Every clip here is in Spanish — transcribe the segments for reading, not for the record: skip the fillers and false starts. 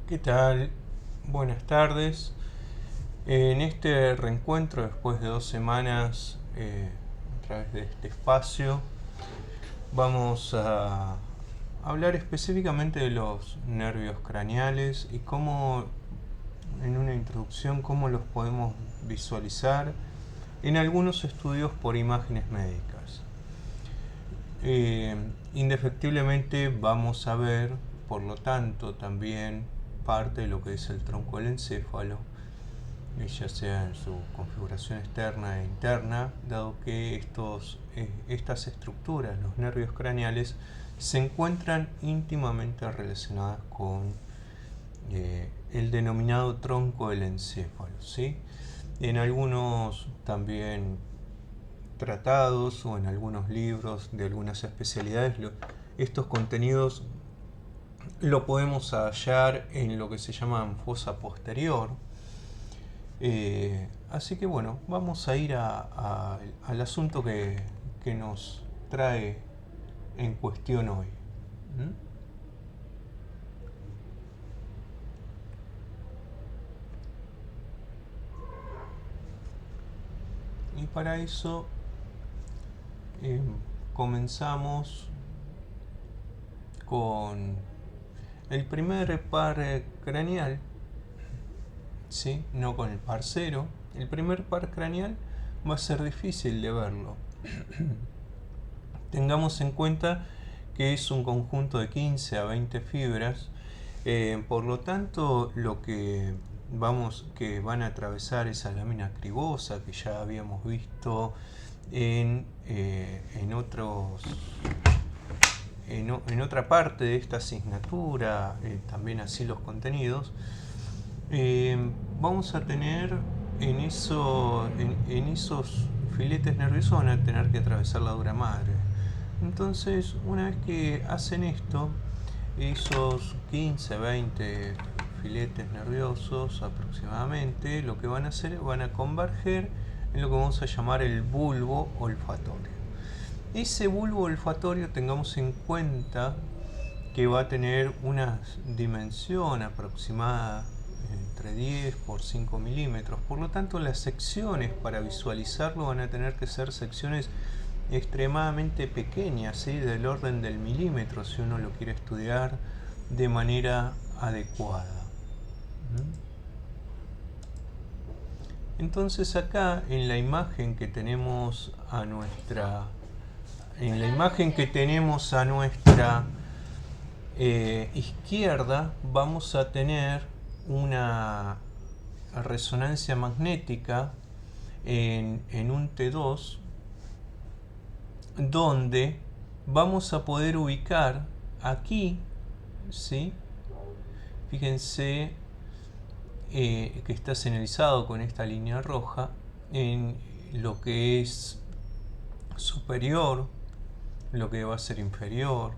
¿Qué tal? Buenas tardes. En este reencuentro, después de 2 semanas, a través de este espacio, vamos a hablar específicamente de los nervios craneales y cómo, en una introducción, cómo los podemos visualizar en algunos estudios por imágenes médicas. Eh, Indefectiblemente vamos a ver, por lo tanto, también parte de lo que es el tronco del encéfalo, ya sea en su configuración externa e interna, dado que estas estructuras, los nervios craneales, se encuentran íntimamente relacionadas con el denominado tronco del encéfalo, ¿sí? En algunos también tratados o en algunos libros de algunas especialidades, estos contenidos lo podemos hallar en lo que se llama fosa posterior. Así que bueno, vamos a ir al asunto que nos trae en cuestión hoy. ¿Mm? Y para eso eh, comenzamos con el primer par craneal, ¿sí? No con el par cero. El primer par craneal va a ser difícil de verlo. Tengamos en cuenta que es un conjunto de 15 a 20 fibras, por lo tanto lo que van a atravesar esa lámina cribosa que ya habíamos visto en otros en otra parte de esta asignatura, también así los contenidos, vamos a tener en esos filetes nerviosos van a tener que atravesar la dura madre. Entonces, una vez que hacen esto, esos 15, 20 filetes nerviosos aproximadamente, lo que van a hacer, van a converger en lo que vamos a llamar el bulbo olfatorio. Ese bulbo olfatorio, tengamos en cuenta que va a tener una dimensión aproximada entre 10 por 5 milímetros. Por lo tanto, las secciones para visualizarlo van a tener que ser secciones extremadamente pequeñas, ¿sí? Del orden del milímetro, si uno lo quiere estudiar de manera adecuada. Entonces acá en la imagen que tenemos a nuestra izquierda, vamos a tener una resonancia magnética en un T2, donde vamos a poder ubicar aquí, ¿sí? Fíjense que está señalizado con esta línea roja en lo que es superior, lo que va a ser inferior,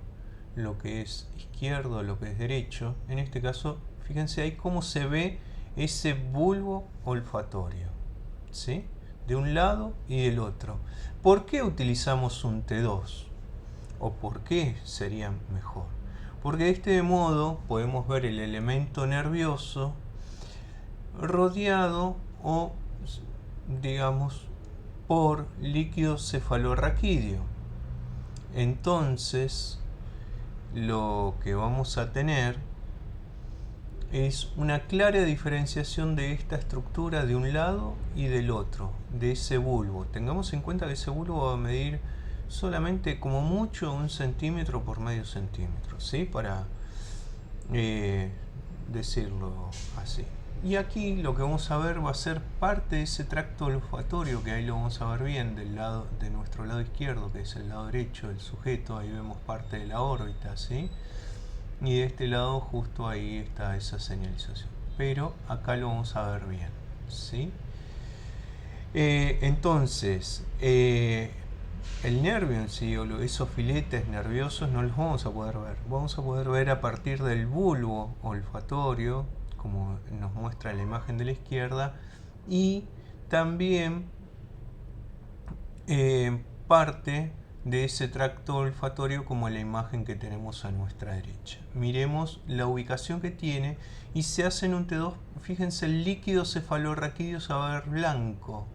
lo que es izquierdo, lo que es derecho. En este caso, fíjense ahí cómo se ve ese bulbo olfatorio, ¿sí? De un lado y del otro. ¿Por qué utilizamos un T2? ¿O por qué sería mejor? Porque de este modo podemos ver el elemento nervioso rodeado o, digamos, por líquido cefalorraquídeo. Entonces, lo que vamos a tener es una clara diferenciación de esta estructura de un lado y del otro, de ese bulbo. Tengamos en cuenta que ese bulbo va a medir solamente como mucho 1 centímetro por medio centímetro, ¿sí? Para decirlo así. Y aquí lo que vamos a ver va a ser parte de ese tracto olfatorio, que ahí lo vamos a ver bien del lado de nuestro lado izquierdo, que es el lado derecho del sujeto. Ahí vemos parte de la órbita, ¿sí? Y de este lado justo ahí está esa señalización, pero acá lo vamos a ver bien, ¿sí? Entonces, el nervio en sí, o esos filetes nerviosos, no los vamos a poder ver. Vamos a poder ver a partir del bulbo olfatorio, como nos muestra la imagen de la izquierda, y también parte de ese tracto olfatorio como la imagen que tenemos a nuestra derecha. Miremos la ubicación que tiene y se hace en un T2, fíjense, el líquido cefalorraquídeo se va a ver blanco.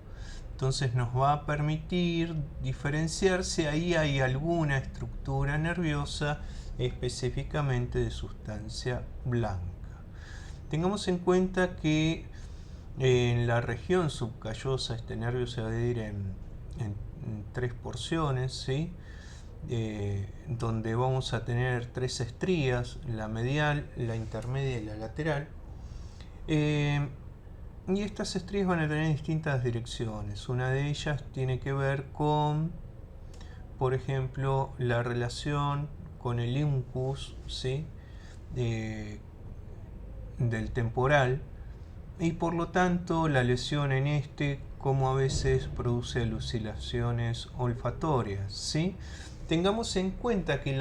Entonces nos va a permitir diferenciar si ahí hay alguna estructura nerviosa específicamente de sustancia blanca. Tengamos en cuenta que en la región subcallosa este nervio se va a dividir en tres porciones, ¿sí? Donde vamos a tener tres estrías, la medial, la intermedia y la lateral. Y estas estrías van a tener distintas direcciones. Una de ellas tiene que ver con, por ejemplo, la relación con el incus, ¿sí? Del temporal, y por lo tanto la lesión en este, como a veces produce alucinaciones olfatorias, ¿sí? Tengamos en cuenta que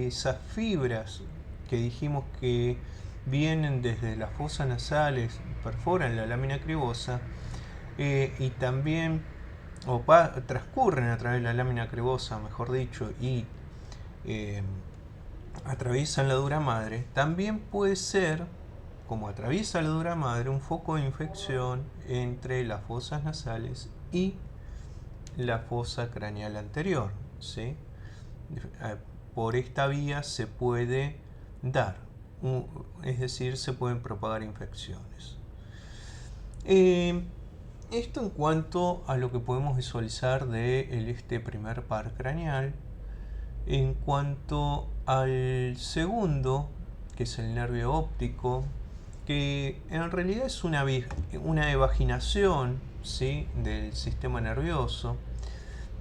esas fibras que dijimos que vienen desde las fosas nasales, perforan la lámina cribosa y también transcurren a través de la lámina cribosa, mejor dicho, y atraviesan la dura madre. También puede ser, como atraviesa la dura madre, un foco de infección entre las fosas nasales y la fosa craneal anterior, ¿sí? Por esta vía se puede dar, es decir, se pueden propagar infecciones. Esto en cuanto a lo que podemos visualizar de este primer par craneal. En cuanto al segundo, que es el nervio óptico, que en realidad es una evaginación, ¿sí?, del sistema nervioso.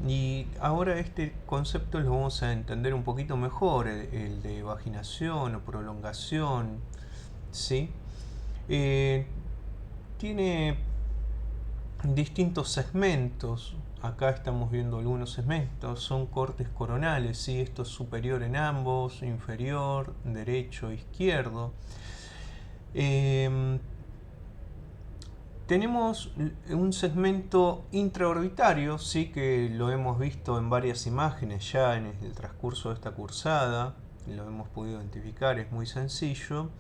Y ahora este concepto lo vamos a entender un poquito mejor, el de evaginación o prolongación, ¿sí? Tiene distintos segmentos. Acá estamos viendo algunos segmentos, son cortes coronales, ¿sí? Esto es superior en ambos, inferior, derecho, izquierdo. Tenemos un segmento intraorbitario, sí, que lo hemos visto en varias imágenes ya en el transcurso de esta cursada, lo hemos podido identificar, es muy sencillo.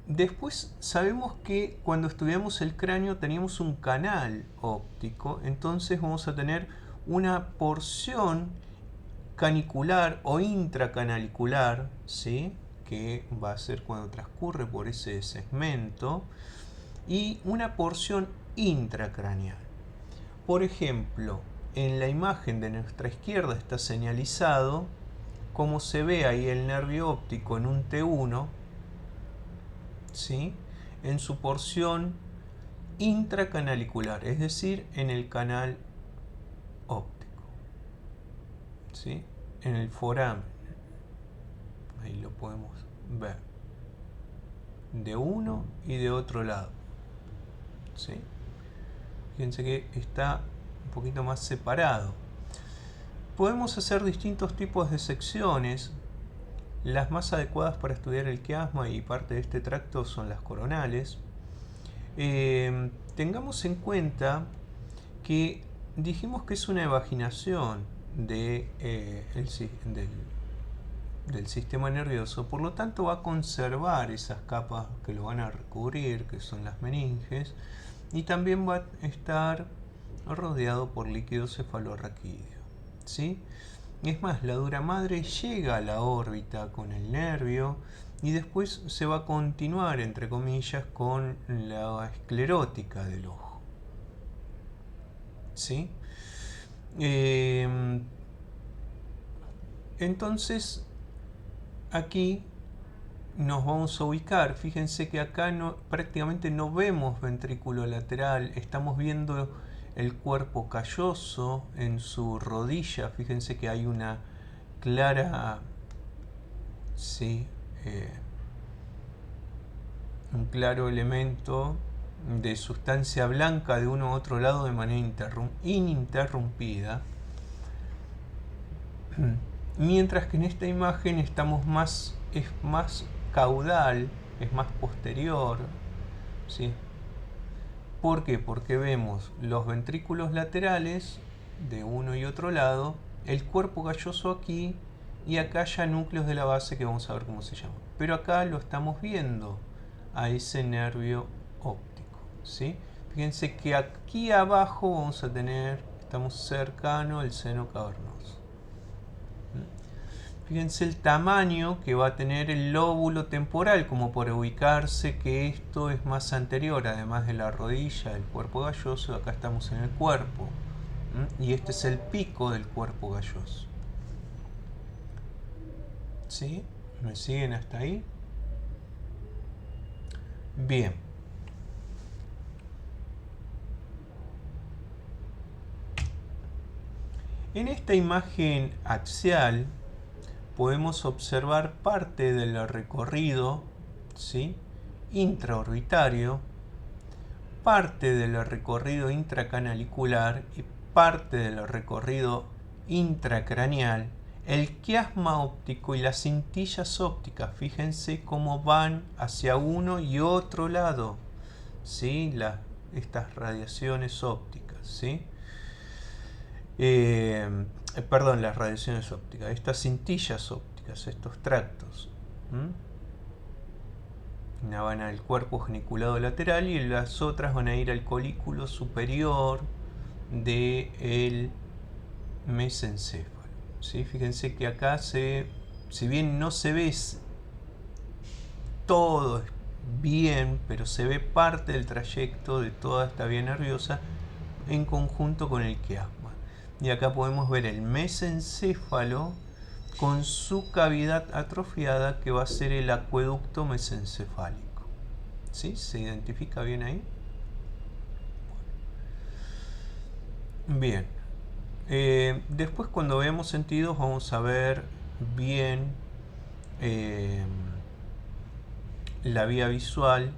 Después sabemos que cuando estudiamos el cráneo teníamos un canal óptico, entonces vamos a tener una porción canicular o intracanalicular, ¿sí?, que va a ser cuando transcurre por ese segmento, y una porción intracraneal. Por ejemplo, en la imagen de nuestra izquierda está señalizado como se ve ahí el nervio óptico en un T1, ¿sí?, en su porción intracanalicular, es decir, en el canal óptico, ¿sí?, en el foramen. Ahí lo podemos ver de uno y de otro lado, ¿sí? Fíjense que está un poquito más separado. Podemos hacer distintos tipos de secciones. Las más adecuadas para estudiar el quiasma y parte de este tracto son las coronales. Tengamos en cuenta que dijimos que es una evaginación del sistema nervioso, por lo tanto va a conservar esas capas que lo van a recubrir, que son las meninges, y también va a estar rodeado por líquido cefalorraquídeo, ¿sí? Es más, la dura madre llega a la órbita con el nervio y después se va a continuar, entre comillas, con la esclerótica del ojo, ¿sí? Entonces, aquí nos vamos a ubicar. Fíjense que acá prácticamente no vemos ventrículo lateral, estamos viendo el cuerpo calloso en su rodilla. Fíjense que hay una clara, sí, un claro elemento de sustancia blanca de uno u otro lado de manera ininterrumpida. Mientras que en esta imagen es más caudal, es más posterior, ¿sí? ¿Por qué? Porque vemos los ventrículos laterales de uno y otro lado, el cuerpo calloso aquí y acá ya núcleos de la base que vamos a ver cómo se llama. Pero acá lo estamos viendo a ese nervio óptico, ¿sí? Fíjense que aquí abajo vamos a tener, estamos cercano al seno cavernoso. Fíjense el tamaño que va a tener el lóbulo temporal, como por ubicarse que esto es más anterior, además de la rodilla del cuerpo galloso. Acá estamos en el cuerpo. Y este es el pico del cuerpo galloso. ¿Sí? ¿Me siguen hasta ahí? Bien. En esta imagen axial podemos observar parte del recorrido, ¿sí?, intraorbitario, parte del recorrido intracanalicular y parte del recorrido intracraneal, el quiasma óptico y las cintillas ópticas. Fíjense cómo van hacia uno y otro lado, ¿sí?, estas radiaciones ópticas, ¿sí? Perdón, las radiaciones ópticas, estas cintillas ópticas, estos tractos. Una van al cuerpo geniculado lateral y las otras van a ir al colículo superior del mesencéfalo. ¿Sí? Fíjense que acá si bien no se ve todo bien, pero se ve parte del trayecto de toda esta vía nerviosa en conjunto con el quiasma. Y acá podemos ver el mesencéfalo con su cavidad atrofiada, que va a ser el acueducto mesencefálico. ¿Sí? ¿Se identifica bien ahí? Bien. Después, cuando veamos sentidos, vamos a ver bien la vía visual.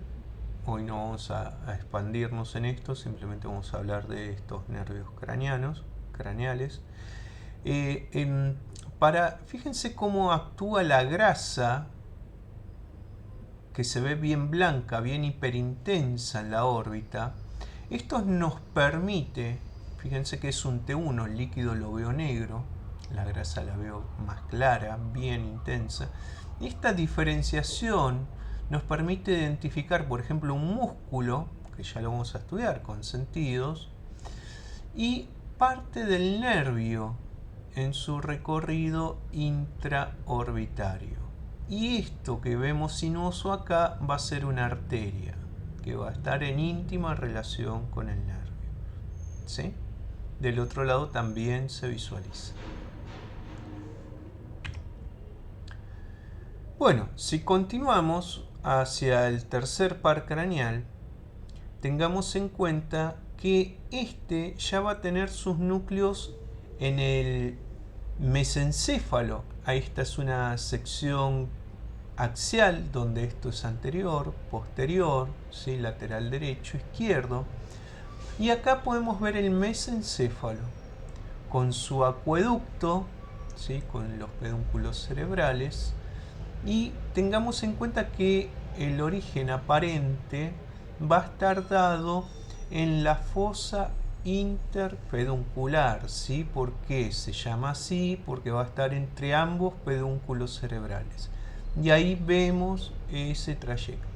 Hoy no vamos a expandirnos en esto, simplemente vamos a hablar de estos nervios craneales. Fíjense cómo actúa la grasa, que se ve bien blanca, bien hiperintensa en la órbita. Esto nos permite, fíjense que es un T1, el líquido lo veo negro, la grasa la veo más clara, bien intensa. Esta diferenciación nos permite identificar, por ejemplo, un músculo, que ya lo vamos a estudiar con sentidos, y parte del nervio en su recorrido intraorbitario. Y esto que vemos sinuoso acá va a ser una arteria, que va a estar en íntima relación con el nervio. ¿Sí? Del otro lado también se visualiza. Bueno, si continuamos hacia el tercer par craneal, tengamos en cuenta que este ya va a tener sus núcleos en el mesencéfalo. Ahí esta es una sección axial donde esto es anterior, posterior, ¿sí?, lateral derecho, izquierdo. Y acá podemos ver el mesencéfalo con su acueducto, ¿sí?, con los pedúnculos cerebrales. Y tengamos en cuenta que el origen aparente va a estar dado en la fosa interpeduncular, ¿sí? ¿Por qué se llama así? Porque va a estar entre ambos pedúnculos cerebrales. Y ahí vemos ese trayecto.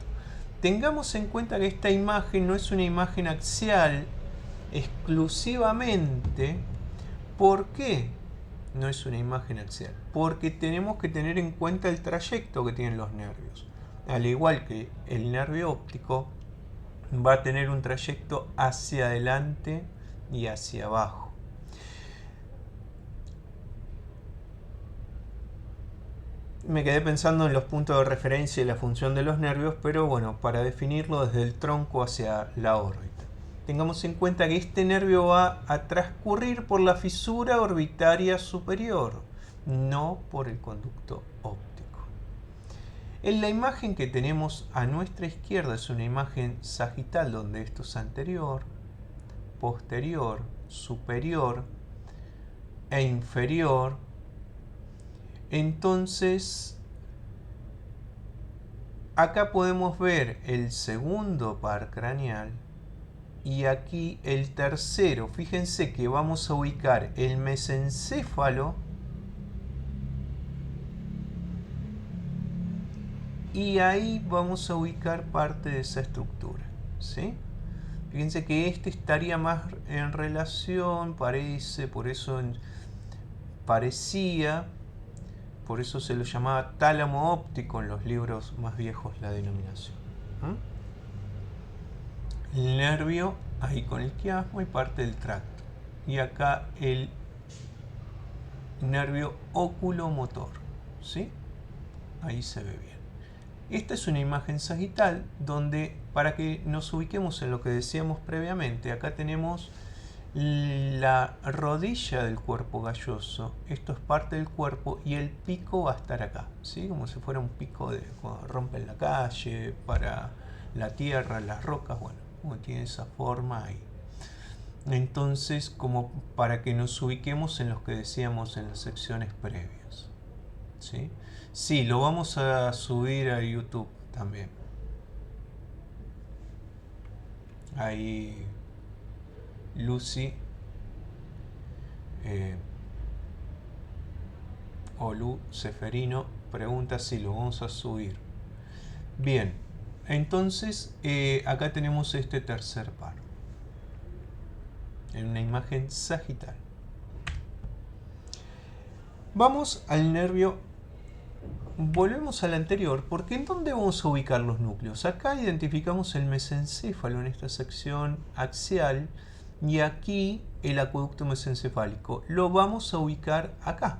Tengamos en cuenta que esta imagen no es una imagen axial exclusivamente. ¿Por qué no es una imagen axial? Porque tenemos que tener en cuenta el trayecto que tienen los nervios. Al igual que el nervio óptico, va a tener un trayecto hacia adelante y hacia abajo. Me quedé pensando en los puntos de referencia y la función de los nervios, pero bueno, para definirlo desde el tronco hacia la órbita. Tengamos en cuenta que este nervio va a transcurrir por la fisura orbitaria superior, no por el conducto óptico. En la imagen que tenemos a nuestra izquierda es una imagen sagital donde esto es anterior, posterior, superior e inferior. Entonces, acá podemos ver el segundo par craneal y aquí el tercero. Fíjense que vamos a ubicar el mesencéfalo y ahí vamos a ubicar parte de esa estructura, ¿sí? Fíjense que este estaría más en relación, parece, por eso parecía, por eso se lo llamaba tálamo óptico en los libros más viejos la denominación. El nervio ahí con el quiasma y parte del tracto. Y acá el nervio oculomotor, ¿sí? Ahí se ve bien. Esta es una imagen sagital donde, para que nos ubiquemos en lo que decíamos previamente, acá tenemos la rodilla del cuerpo galloso, esto es parte del cuerpo y el pico va a estar acá, ¿sí? Como si fuera un pico de cuando rompen la calle, para la tierra, las rocas, bueno, como tiene esa forma ahí. Entonces, como para que nos ubiquemos en los que decíamos en las secciones previas, ¿sí? Sí, lo vamos a subir a YouTube también. Ahí Lucy o Lu Seferino pregunta si lo vamos a subir. Bien, entonces acá tenemos este tercer par en una imagen sagital. Vamos al nervio. Volvemos al anterior, porque ¿en dónde vamos a ubicar los núcleos? Acá identificamos el mesencéfalo en esta sección axial y aquí el acueducto mesencefálico. Lo vamos a ubicar acá,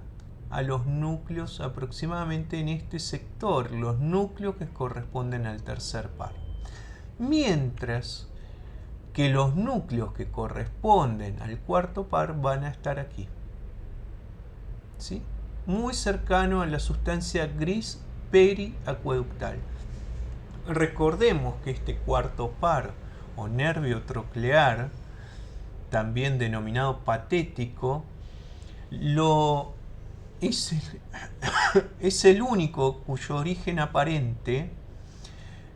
a los núcleos aproximadamente en este sector, los núcleos que corresponden al tercer par. Mientras que los núcleos que corresponden al cuarto par van a estar aquí, ¿sí? Muy cercano a la sustancia gris periacueductal. Recordemos que este cuarto par o nervio troclear, también denominado patético, es el único cuyo origen aparente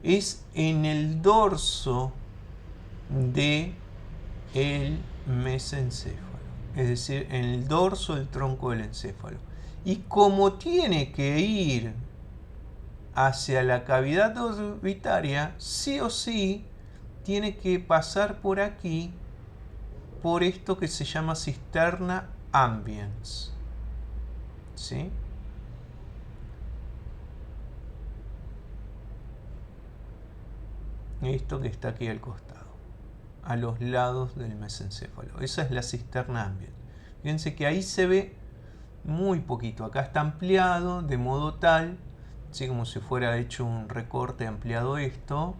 es en el dorso de el mesencéfalo, es decir, en el dorso del tronco del encéfalo. Y como tiene que ir hacia la cavidad orbitaria, sí o sí tiene que pasar por aquí, por esto que se llama cisterna ambiens, ¿sí? Esto que está aquí al costado, a los lados del mesencéfalo. Esa es la cisterna ambiens. Fíjense que ahí se ve muy poquito. Acá está ampliado de modo tal, así como si fuera hecho un recorte ampliado esto,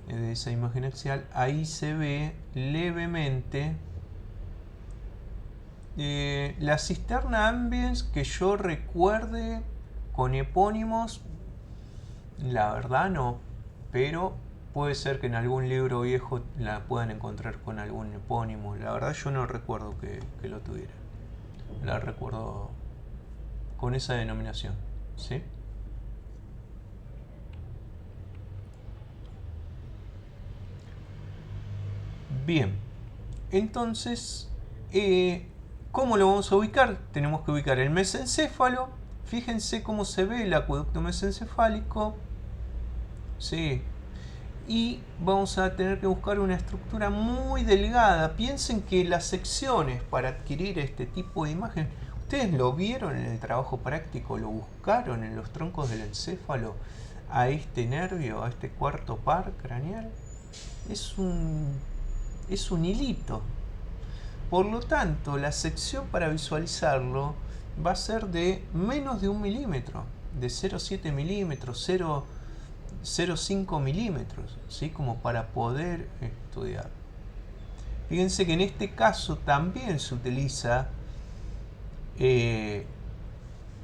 de esa imagen axial. Ahí se ve levemente la cisterna ambiens, que yo recuerde con epónimos, la verdad no, pero puede ser que en algún libro viejo la puedan encontrar con algún epónimo. La verdad yo no recuerdo que lo tuviera. La recuerdo con esa denominación, ¿sí? Bien, entonces, ¿cómo lo vamos a ubicar? Tenemos que ubicar el mesencéfalo. Fíjense cómo se ve el acueducto mesencefálico, ¿sí? Y vamos a tener que buscar una estructura muy delgada. Piensen que las secciones para adquirir este tipo de imagen, ¿ustedes lo vieron en el trabajo práctico? ¿Lo buscaron en los troncos del encéfalo a este nervio, a este cuarto par craneal? Es un hilito. Por lo tanto, la sección para visualizarlo va a ser de menos de 1 milímetro, de 0,7 milímetros, 0,5 milímetros, ¿sí? Como para poder estudiar. Fíjense que en este caso también se utiliza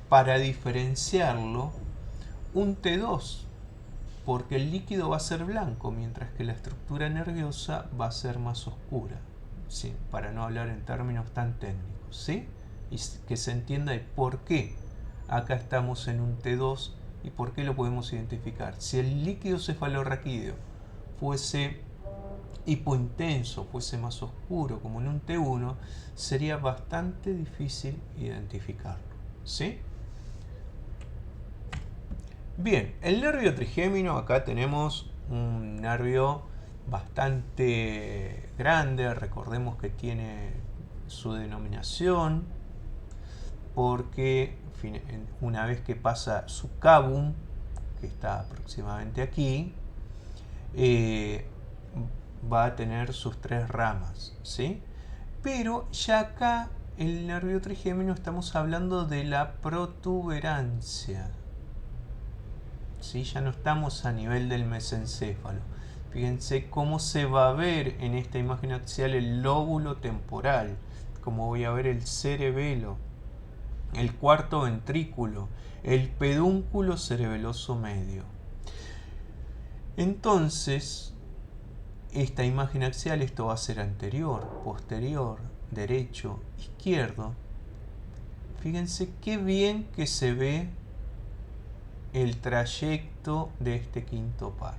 para diferenciarlo un T2, porque el líquido va a ser blanco, mientras que la estructura nerviosa va a ser más oscura, ¿sí? Para no hablar en términos tan técnicos, ¿sí? Y que se entienda el por qué acá estamos en un T2 y por qué lo podemos identificar. Si el líquido cefalorraquídeo fuese hipointenso, fuese más oscuro, como en un T1, sería bastante difícil identificarlo, ¿sí? Bien, el nervio trigémino, acá tenemos un nervio bastante grande, recordemos que tiene su denominación porque una vez que pasa su cabum, que está aproximadamente aquí, va a tener sus 3 ramas, ¿sí? Pero ya acá el nervio trigémino estamos hablando de la protuberancia, ¿sí? Ya no estamos a nivel del mesencéfalo. Fíjense cómo se va a ver en esta imagen axial el lóbulo temporal, cómo voy a ver el cerebelo, el cuarto ventrículo, el pedúnculo cerebeloso medio. Entonces, esta imagen axial, esto va a ser anterior, posterior, derecho, izquierdo. Fíjense qué bien que se ve el trayecto de este quinto par,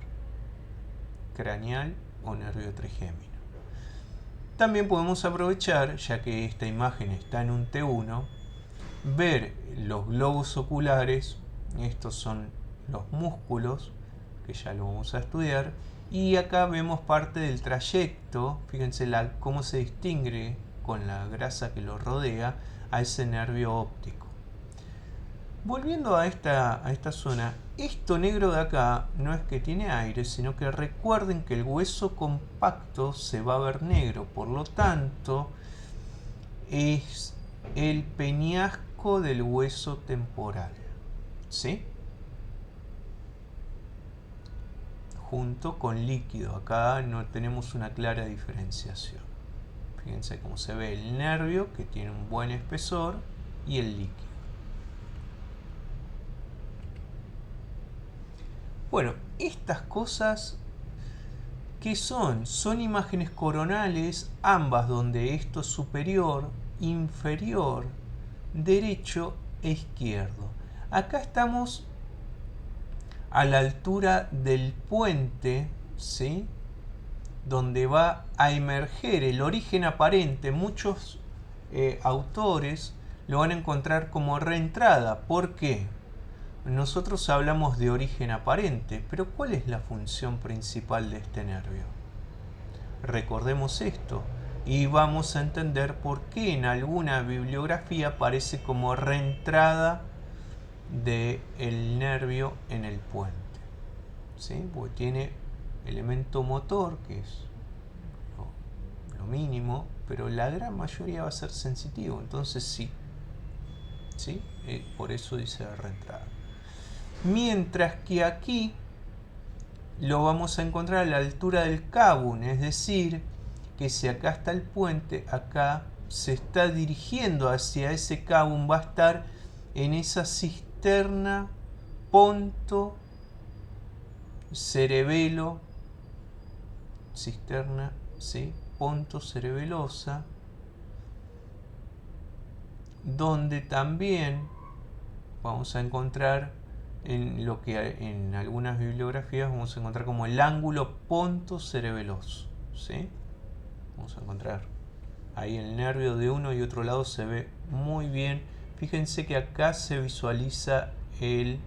craneal o nervio trigémino. También podemos aprovechar, ya que esta imagen está en un T1, ver los globos oculares. Estos son los músculos, que ya lo vamos a estudiar, y acá vemos parte del trayecto. Fíjense cómo se distingue con la grasa que lo rodea a ese nervio óptico. Volviendo a esta zona, esto negro de acá no es que tiene aire, sino que recuerden que el hueso compacto se va a ver negro, por lo tanto es el peñasco del hueso temporal, ¿sí? Junto con líquido, acá no tenemos una clara diferenciación. Fíjense cómo se ve el nervio, que tiene un buen espesor, y el líquido. Bueno, estas cosas, ¿qué son? Son imágenes coronales, ambas donde esto es superior, inferior, derecho e izquierdo. Acá estamos a la altura del puente, ¿sí? Donde va a emerger el origen aparente. Muchos autores lo van a encontrar como reentrada. ¿Por qué? Nosotros hablamos de origen aparente, pero ¿cuál es la función principal de este nervio? Recordemos esto y vamos a entender por qué en alguna bibliografía aparece como reentrada del nervio en el puente, ¿sí? Porque tiene elemento motor, que es lo mínimo, pero la gran mayoría va a ser sensitivo, entonces sí, por eso dice reentrada. Mientras que aquí lo vamos a encontrar a la altura del cabum, es decir, que si acá está el puente, acá se está dirigiendo hacia ese cabum, va a estar en esa cisterna ponto cerebelo, cisterna, ¿sí? Ponto cerebelosa, donde también vamos a encontrar en lo que en algunas bibliografías vamos a encontrar como el ángulo ponto cerebeloso, ¿sí? Vamos a encontrar ahí el nervio de uno y otro lado, se ve muy bien. Fíjense que acá se visualiza el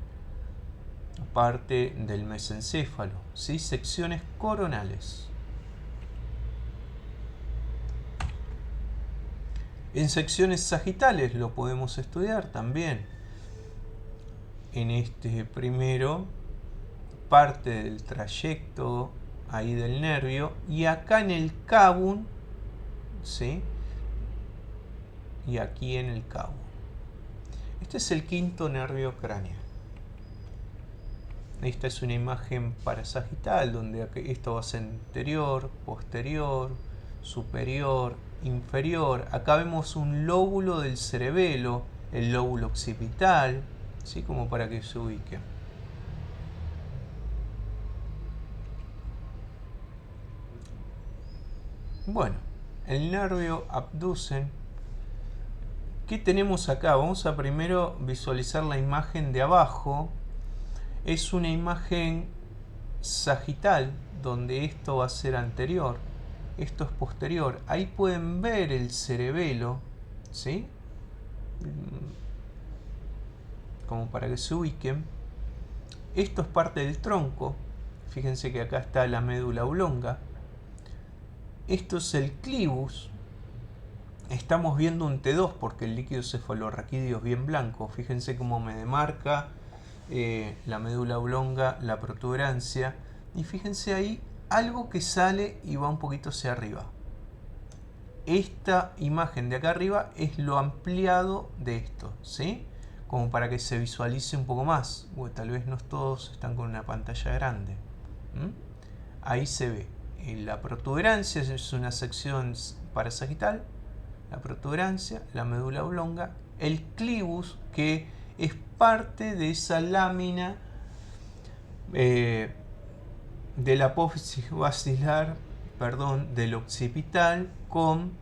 parte del mesencéfalo, ¿sí? Secciones coronales. En secciones sagitales lo podemos estudiar también. En este primero, parte del trayecto ahí del nervio, y acá en el cabum, ¿sí? Y aquí en el cabum. Este es el quinto nervio craneal. Esta es una imagen parasagital donde esto va a ser anterior, posterior, superior, inferior. Acá vemos un lóbulo del cerebelo, el lóbulo occipital, ¿sí? Como para que se ubique. Bueno, el nervio abducen. ¿Qué tenemos acá? Vamos a primero visualizar la imagen de abajo. Es una imagen sagital, donde esto va a ser anterior, esto es posterior. Ahí pueden ver el cerebelo, ¿sí? Como para que se ubiquen. Esto es parte del tronco. Fíjense que acá está la médula oblonga. Esto es el clivus. Estamos viendo un T2 porque el líquido cefalorraquídeo es bien blanco. Fíjense cómo me demarca la médula oblonga, la protuberancia. Y fíjense ahí algo que sale y va un poquito hacia arriba. Esta imagen de acá arriba es lo ampliado de esto, ¿sí? Como para que se visualice un poco más. Bueno, tal vez no todos están con una pantalla grande. Ahí se ve. La protuberancia es una sección parasagital. La protuberancia, la médula oblonga, el clivus, que es parte de esa lámina de la apófisis basilar, perdón, del occipital con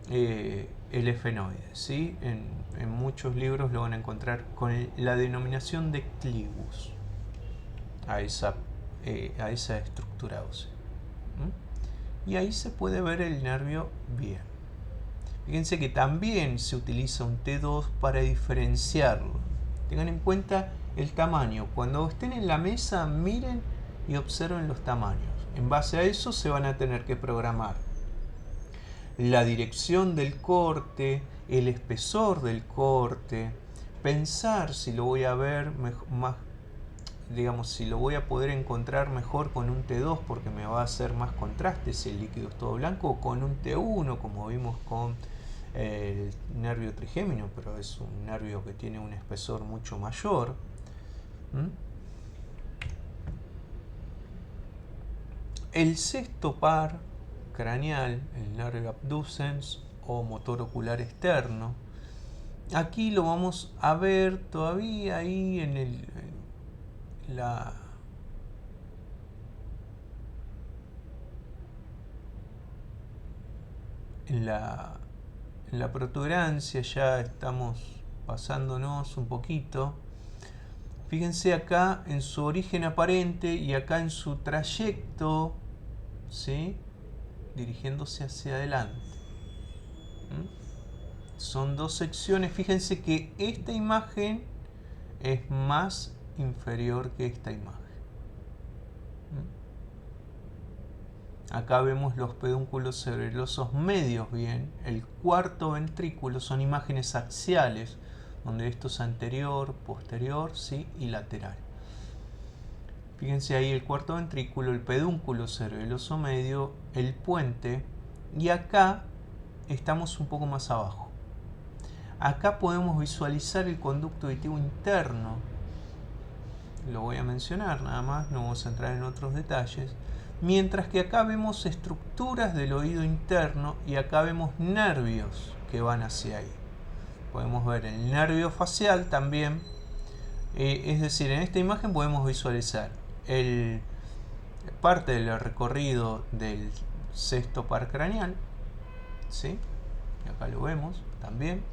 el efenoide, ¿sí? En muchos libros lo van a encontrar con la denominación de clivus a esa estructura ósea. Y ahí se puede ver el nervio bien. Fíjense que también se utiliza un T2 para diferenciarlo. Tengan en cuenta el tamaño. Cuando estén en la mesa, miren y observen los tamaños. En base a eso se van a tener que programar la dirección del corte, el espesor del corte, pensar si lo voy a ver más, digamos, si lo voy a poder encontrar mejor con un T2 porque me va a hacer más contraste si el líquido es todo blanco, o con un T1 como vimos con el nervio trigémino, pero es un nervio que tiene un espesor mucho mayor. El sexto par craneal, el nervio abducens o motor ocular externo, aquí lo vamos a ver todavía ahí en la protuberancia. Ya estamos pasándonos un poquito. Fíjense acá en su origen aparente y acá en su trayecto, ¿sí? Dirigiéndose hacia adelante. Son dos secciones. Fíjense que esta imagen es más inferior que esta imagen. Acá vemos los pedúnculos cerebelosos medios bien. El cuarto ventrículo son imágenes axiales, donde esto es anterior, posterior, ¿sí? Y lateral. Fíjense ahí el cuarto ventrículo, el pedúnculo cerebeloso medio, el puente, y acá estamos un poco más abajo. Acá podemos visualizar el conducto auditivo interno. Lo voy a mencionar nada más, no vamos a entrar en otros detalles. Mientras que acá vemos estructuras del oído interno y acá vemos nervios que van hacia ahí. Podemos ver el nervio facial también. Es decir, en esta imagen podemos visualizar parte del recorrido del sexto par craneal, ¿sí? Acá lo vemos también.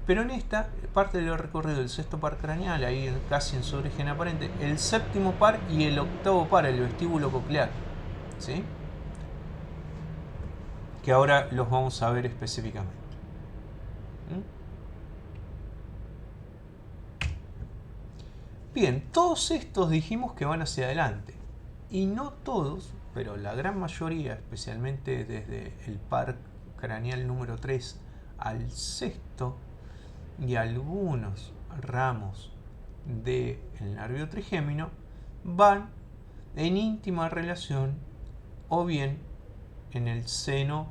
Pero en esta parte del recorrido del sexto par craneal, ahí casi en su origen aparente, el séptimo par y el octavo par, el vestíbulo coclear, ¿sí? Que ahora los vamos a ver específicamente. Bien, todos estos dijimos que van hacia adelante. Y no todos, pero la gran mayoría, especialmente desde el par craneal número 3 al sexto, y algunos ramos del nervio trigémino, van en íntima relación o bien en el seno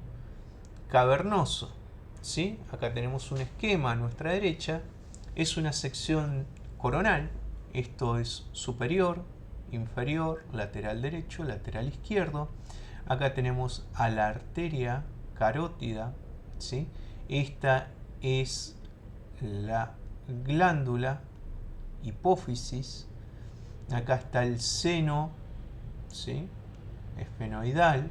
cavernoso, ¿sí? Acá tenemos un esquema a nuestra derecha. Es una sección coronal. Esto es superior, inferior, lateral derecho, lateral izquierdo. Acá tenemos a la arteria carótida, ¿sí? Esta es la glándula hipófisis. Acá está el seno, ¿sí? Esfenoidal.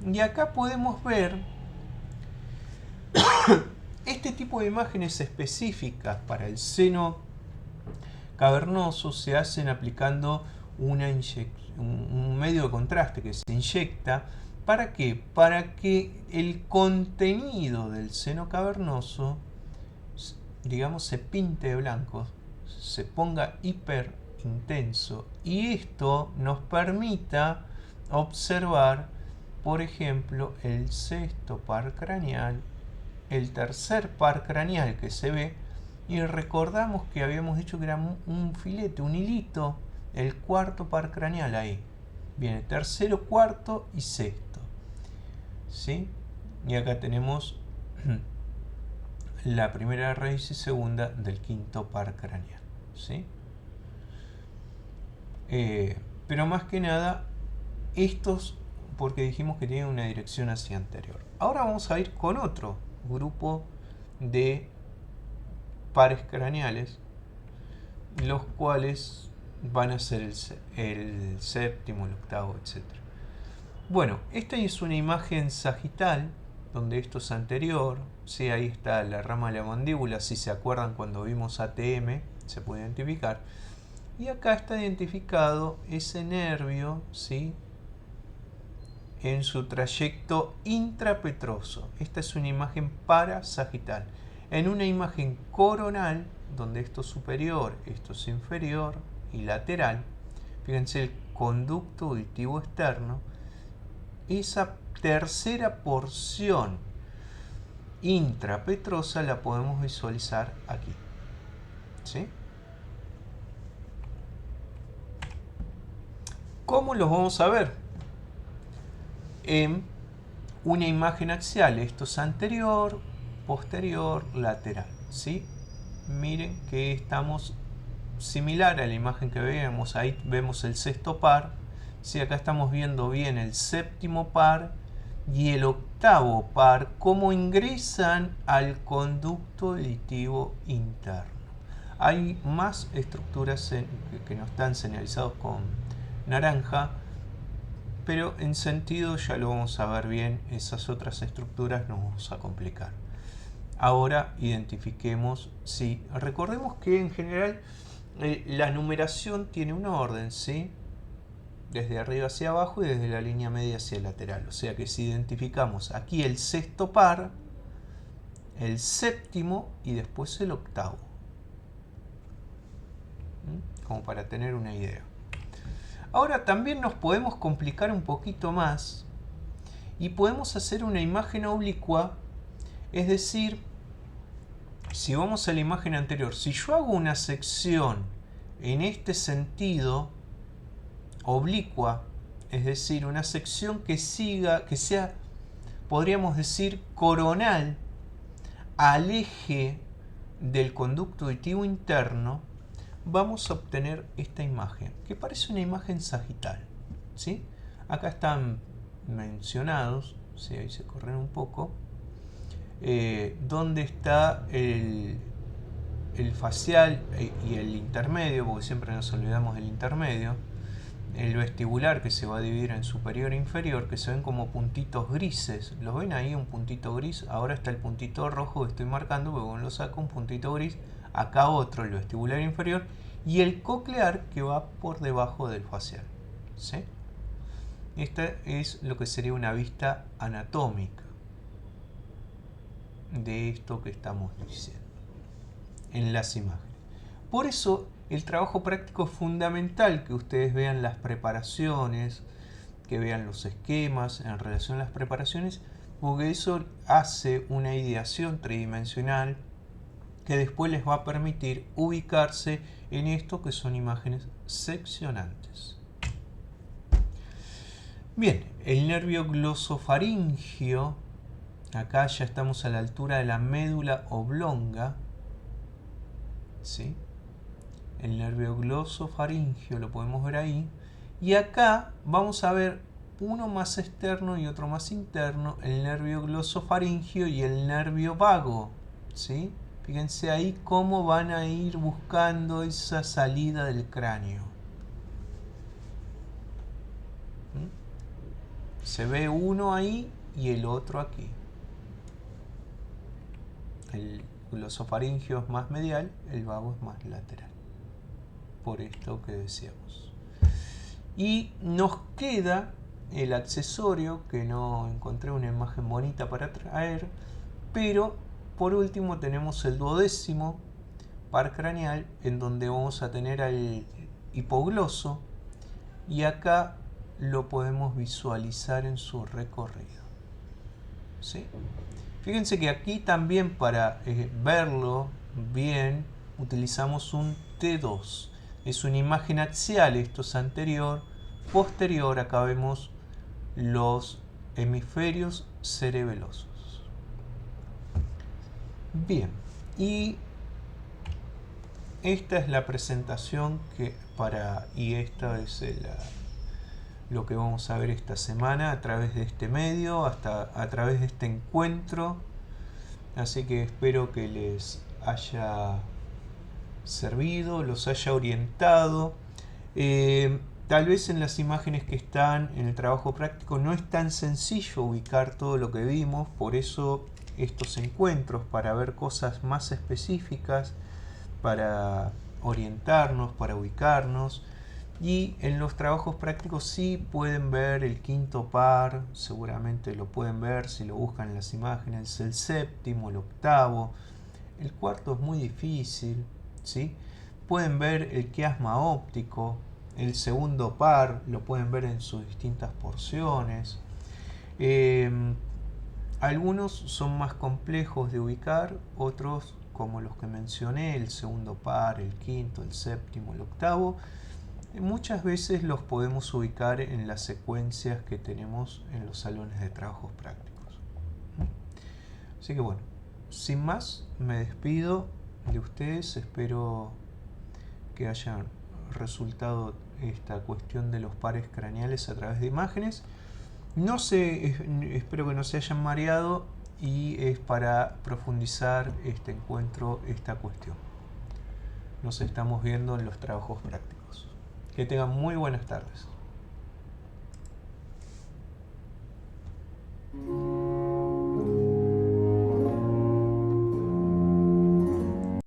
Y acá podemos ver este tipo de imágenes específicas para el seno cavernoso. Se hacen aplicando un medio de contraste que se inyecta. ¿Para qué? Para que el contenido del seno cavernoso, digamos, se pinte de blanco, se ponga hiper intenso, y esto nos permita observar, por ejemplo, el sexto par craneal, el tercer par craneal que se ve, y recordamos que habíamos dicho que era un filete, un hilito, el cuarto par craneal ahí. Viene tercero, cuarto y sexto. ¿Sí? Y acá tenemos la primera raíz y segunda del quinto par craneal. ¿Sí? Pero más que nada, estos, porque dijimos que tienen una dirección hacia anterior. Ahora vamos a ir con otro grupo de pares craneales, los cuales van a ser el séptimo, el octavo, etc. Bueno, esta es una imagen sagital, donde esto es anterior. Sí, ahí está la rama de la mandíbula, si se acuerdan cuando vimos ATM, se puede identificar. Y acá está identificado ese nervio, ¿sí?, en su trayecto intrapetroso. Esta es una imagen parasagital. En una imagen coronal, donde esto es superior, esto es inferior y lateral, fíjense el conducto auditivo externo, esa tercera porción intrapetrosa la podemos visualizar aquí. ¿Sí? ¿Cómo los vamos a ver? En una imagen axial, esto es anterior, posterior, lateral. ¿Sí? Miren que estamos similar a la imagen que veíamos, ahí vemos el sexto par. ¿Sí? Acá estamos viendo bien el séptimo par y el octavo par, cómo ingresan al conducto auditivo interno. Hay más estructuras que no están señalizados con naranja, pero en sentido ya lo vamos a ver bien. Esas otras estructuras nos vamos a complicar. Ahora identifiquemos, sí, recordemos que en general la numeración tiene un orden, ¿sí?, desde arriba hacia abajo y desde la línea media hacia el lateral. O sea que si identificamos aquí el sexto par, el séptimo y después el octavo. Como para tener una idea. Ahora también nos podemos complicar un poquito más y podemos hacer una imagen oblicua, es decir, si vamos a la imagen anterior, si yo hago una sección en este sentido oblicua, es decir, una sección que siga, que sea, podríamos decir, coronal al eje del conducto auditivo interno, vamos a obtener esta imagen, que parece una imagen sagital. ¿Sí? Acá están mencionados, ¿sí?, ahí se corren un poco, dónde está el facial y el intermedio, porque siempre nos olvidamos del intermedio, el vestibular, que se va a dividir en superior e inferior, que se ven como puntitos grises. ¿Lo ven ahí, un puntito gris? Ahora está el puntito rojo que estoy marcando, luego lo saco, un puntito gris. Acá otro, el vestibular inferior. Y el coclear, que va por debajo del facial. ¿Sí? Esta es lo que sería una vista anatómica de esto que estamos diciendo en las imágenes. Por eso el trabajo práctico es fundamental, que ustedes vean las preparaciones, que vean los esquemas en relación a las preparaciones, porque eso hace una ideación tridimensional que después les va a permitir ubicarse en esto que son imágenes seccionantes. Bien, el nervio glosofaringio, acá ya estamos a la altura de la médula oblonga, ¿sí? El nervio glosofaringio lo podemos ver ahí. Y acá vamos a ver uno más externo y otro más interno, el nervio glosofaringio y el nervio vago. ¿Sí? Fíjense ahí cómo van a ir buscando esa salida del cráneo. Se ve uno ahí y el otro aquí. El glosofaringio es más medial, el vago es más lateral. Por esto que decíamos. Y nos queda el accesorio, que no encontré una imagen bonita para traer, pero por último tenemos el duodécimo par craneal, en donde vamos a tener al hipogloso, y acá lo podemos visualizar en su recorrido. ¿Sí? Fíjense que aquí también para verlo bien utilizamos un T2. Es una imagen axial, esto es anterior. Posterior, acá vemos los hemisferios cerebelosos. Bien, y esta es la presentación y esta es lo que vamos a ver esta semana a través de este medio, a través de este encuentro. Así que espero que les haya servido, los haya orientado. Tal vez en las imágenes que están en el trabajo práctico no es tan sencillo ubicar todo lo que vimos, por eso estos encuentros, para ver cosas más específicas, para orientarnos, para ubicarnos. Y en los trabajos prácticos sí pueden ver el quinto par, seguramente lo pueden ver si lo buscan en las imágenes, el séptimo, el octavo, el cuarto es muy difícil, ¿sí? Pueden ver el quiasma óptico, el segundo par, lo pueden ver en sus distintas porciones. Algunos son más complejos de ubicar, otros como los que mencioné, el segundo par, el quinto, el séptimo, el octavo, muchas veces los podemos ubicar en las secuencias que tenemos en los salones de trabajos prácticos. Así que bueno, sin más, me despido de ustedes. Espero que hayan resultado esta cuestión de los pares craneales a través de imágenes. No sé, espero que no se hayan mareado, y es para profundizar este encuentro, esta cuestión. Nos estamos viendo en los trabajos prácticos. Que tengan muy buenas tardes.